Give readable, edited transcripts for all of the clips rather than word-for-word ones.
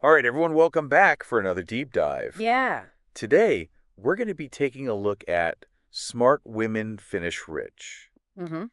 All right, everyone, welcome back for another deep dive. Yeah. Today, we're going to be taking a look at Smart Women Finish Rich, Mm-hmm.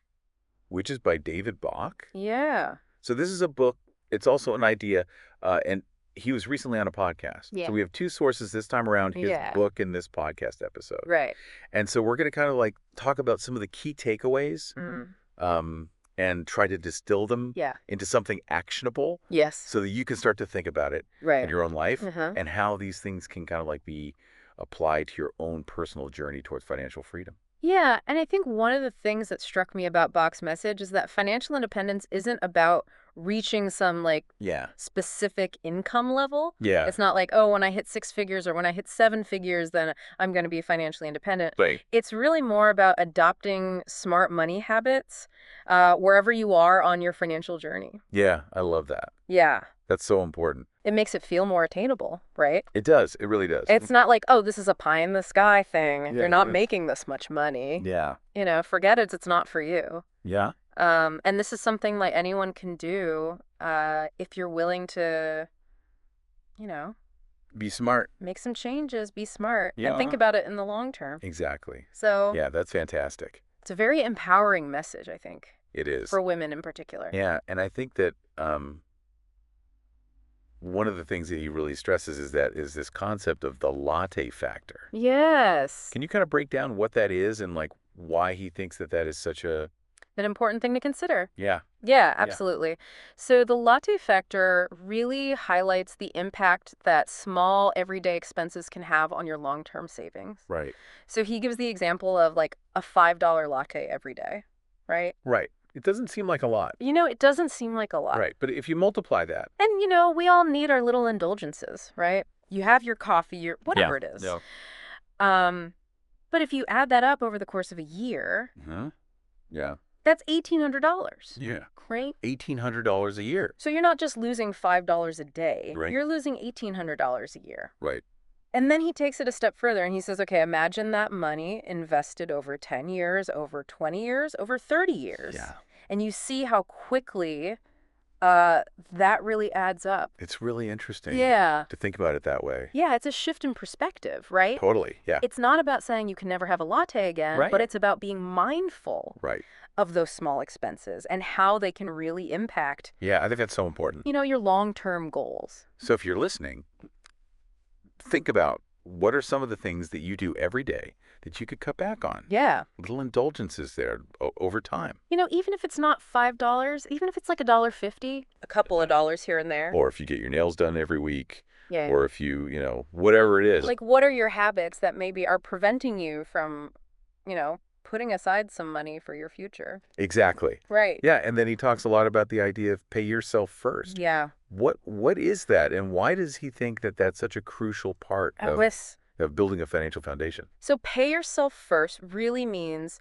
which is by David Bach. Yeah. So this is a book. It's also an idea, and he was recently on a podcast. Yeah. So we have two sources this time around, his Yeah. book and this podcast episode. Right. And so we're going to kind of like talk about some of the key takeaways Mm. and try to distill them Yeah. into something actionable Yes. so that you can start to think about it in Right. your own life Uh-huh. and how these things can kind of like be applied to your own personal journey towards financial freedom. Yeah, and I think one of the things that struck me about Bach's message is that financial independence isn't about reaching some Yeah. specific income level. Yeah. It's not like, oh, when I hit 6 figures or when I hit 7 figures, then I'm going to be financially independent. Right. It's really more about adopting smart money habits wherever you are on your financial journey. Yeah, I love that. Yeah. That's so important. It makes it feel more attainable, right? It does. It really does. It's not like, oh, this is a pie in the sky thing. Yeah, You're not yeah. making this much money. Yeah. Forget it. It's not for you. Yeah. And this is something like anyone can do if you're willing to, Be smart. make some changes, be smart, Yeah. and think about it in the long term. Exactly. So Yeah, that's fantastic. it's a very empowering message, I think, It is. for women in particular. Yeah, and I think that one of the things that he really stresses is this concept of the latte factor. Yes. Can you kind of break down what that is and like why he thinks that that is such a An important thing to consider. yeah. Yeah, absolutely. So the latte factor really highlights the impact that small everyday expenses can have on your long-term savings. Right. So he gives the example of like a $5 latte every day, right? Right. It doesn't seem like a lot. It doesn't seem like a lot. Right. But if you multiply that. And, we all need our little indulgences, right? You have your coffee, your whatever it is. Yeah. But if you add that up over the course of a year, Yeah. that's $1,800. Yeah. Right? $1,800 a year. So you're not just losing $5 a day. Right. You're losing $1,800 a year. Right. And then he takes it a step further and he says, okay, imagine that money invested over 10 years, over 20 years, over 30 years. Yeah. And you see how quickly that really adds up. It's really interesting. Yeah. To think about it that way. Yeah, it's a shift in perspective, right? Totally. Yeah. It's not about saying you can never have a latte again, Right. but it's about being mindful Right. of those small expenses and how they can really impact, Yeah, I think that's so important. your long-term goals. So if you're listening, think about what are some of the things that you do every day that you could cut back on? Yeah. Little indulgences there over time. Even if it's not $5, even if it's like $1.50, a couple of dollars here and there. Or if you get your nails done every week, Yeah. or if you, whatever it is. Like, what are your habits that maybe are preventing you from, putting aside some money for your future? Exactly. Right. Yeah, and then he talks a lot about the idea of pay yourself first. Yeah. What is that, and why does he think that that's such a crucial part of building a financial foundation? So pay yourself first really means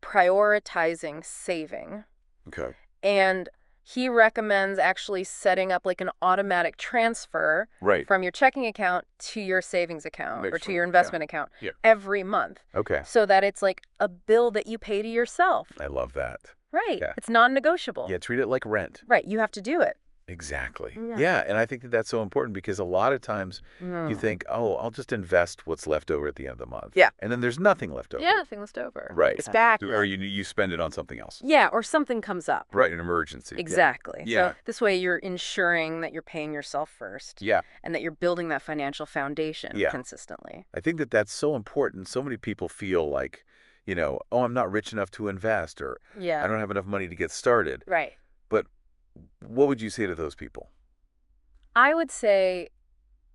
prioritizing saving. Okay. And he recommends actually setting up like an automatic transfer Right. from your checking account to your savings account or to Excellent. your investment account Yeah. every month. Okay. So that it's like a bill that you pay to yourself. I love that. Right. Yeah. It's non-negotiable. Yeah, treat it like rent. Right. You have to do it. Exactly. Yeah. Yeah, and I think that that's so important because a lot of times you think, oh, I'll just invest what's left over at the end of the month. Yeah. And then there's nothing left over. Yeah, nothing left over. Right. It's back. Or you spend it on something else. Yeah, or something comes up. Right, an emergency. Exactly. Yeah. So this way you're ensuring that you're paying yourself first. Yeah. And that you're building that financial foundation Yeah. consistently. I think that that's so important. So many people feel like, oh, I'm not rich enough to invest, or Yeah. I don't have enough money to get started. Right. But what would you say to those people? I would say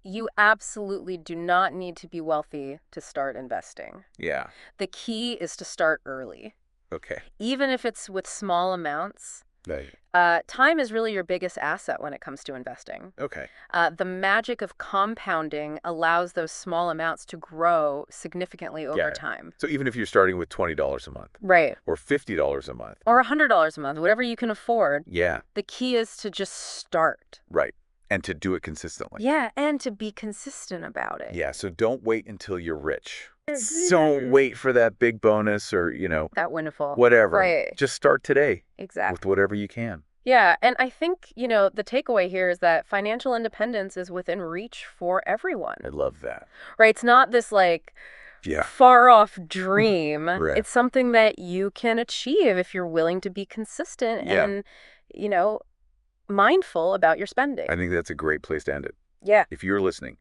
you absolutely do not need to be wealthy to start investing. Yeah. The key is to start early. Okay. Even if it's with small amounts, Right. time is really your biggest asset when it comes to investing. Okay. The magic of compounding allows those small amounts to grow significantly over Yeah. time. So even if you're starting with $20 a month Right. or $50 a month. Or $100 a month, whatever you can afford. Yeah. The key is to just start. Right. And to do it consistently. Yeah, and to be consistent about it. Yeah, so don't wait until you're rich. Don't wait for that big bonus or, That windfall. whatever. Right. Just start today Exactly. with whatever you can. Yeah, and I think, the takeaway here is that financial independence is within reach for everyone, I love that. right? It's not this like Yeah. far off dream. Right. It's something that you can achieve if you're willing to be consistent Yeah. and, you know, mindful about your spending. I think that's a great place to end it. Yeah. If you're listening,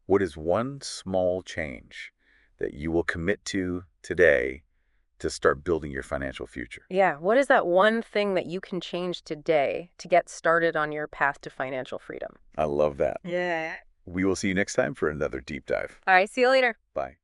what is one small change that you will commit to today to start building your financial future? Yeah. What is that one thing that you can change today to get started on your path to financial freedom? I love that. Yeah. We will see you next time for another deep dive. All right. See you later. Bye.